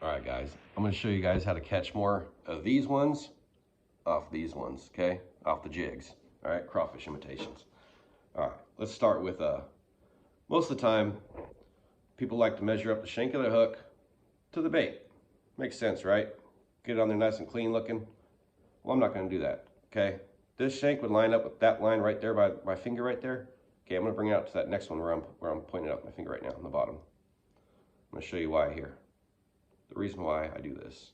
All right, guys, I'm gonna show you guys how to catch more of these ones off these ones, okay? Off the jigs, all right? Crawfish imitations. All right, let's start with, most of the time, people like to measure up the shank of their hook to the bait. Makes sense, right? Get it on there nice and clean looking. Well, I'm not gonna do that, okay? This shank would line up with that line right there by my finger right there. Okay, I'm gonna bring it out to that next one where I'm pointing out my finger right now on the bottom. I'm gonna show you why here. The reason why I do this.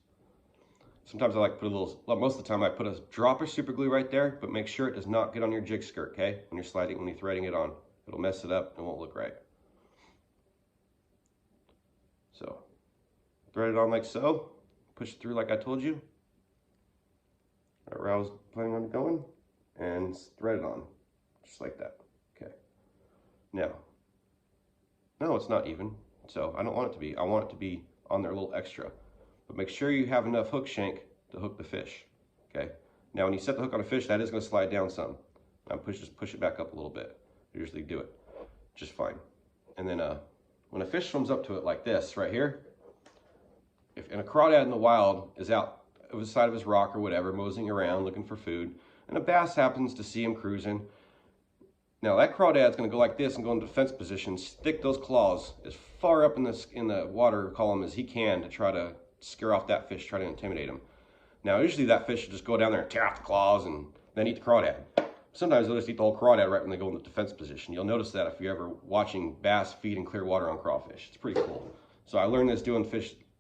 Sometimes I like to put a little, most of the time I put a drop of super glue right there, but make sure it does not get on your jig skirt, okay? When you're threading it on. It'll mess it up and won't look right. So, thread it on like so, push it through like I told you. Right where I was planning on going, and thread it on, just like that, okay? Now, no, it's not even, so I don't want it to be. I want it to be on there a little extra. But make sure you have enough hook shank to hook the fish, okay? Now when you set the hook on a fish, that is gonna slide down some. Now just push it back up a little bit. I usually do it just fine. And then when a fish swims up to it like this right here, and a crawdad in the wild is out of the side of his rock or whatever, moseying around looking for food, and a bass happens to see him cruising, now that crawdad's going to go like this and go into defense position, stick those claws as far up in the water column as he can to try to scare off that fish, try to intimidate him. Now usually that fish will just go down there and tear off the claws and then eat the crawdad. Sometimes they'll just eat the whole crawdad right when they go into defense position. You'll notice that if you're ever watching bass feed in clear water on crawfish. It's pretty cool. So I learned this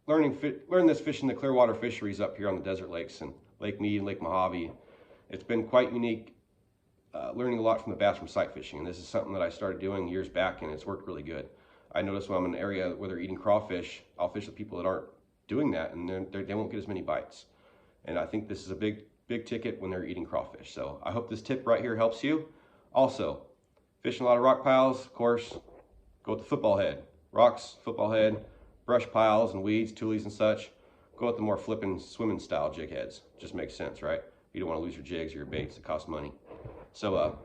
learned this fish in the clear water fisheries up here on the desert lakes and Lake Mead and Lake Mojave. It's been quite unique. Learning a lot from the bass from sight fishing, and this is something that I started doing years back, and it's worked really good. I notice when I'm in an area where they're eating crawfish, I'll fish with people that aren't doing that, and they won't get as many bites. And I think this is a big ticket when they're eating crawfish. So I hope this tip right here helps you. Also, fishing a lot of rock piles, of course, go with the football head. Rocks, football head, brush piles and weeds, tulies and such. Go with the more flipping, swimming style jig heads. Just makes sense, right? You don't want to lose your jigs or your baits that cost money. So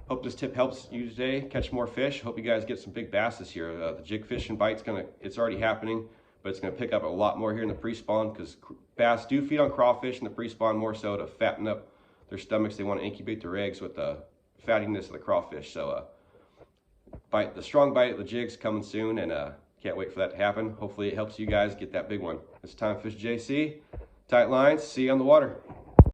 hope this tip helps you today catch more fish. Hope you guys get some big bass this year. The jig fishing bite's it's already happening, but it's gonna pick up a lot more here in the pre-spawn because bass do feed on crawfish in the pre-spawn more so to fatten up their stomachs. They want to incubate their eggs with the fattiness of the crawfish. So the strong bite of the jig's coming soon, and can't wait for that to happen. Hopefully it helps you guys get that big one. It's Time Fish JC. Tight lines. See you on the water.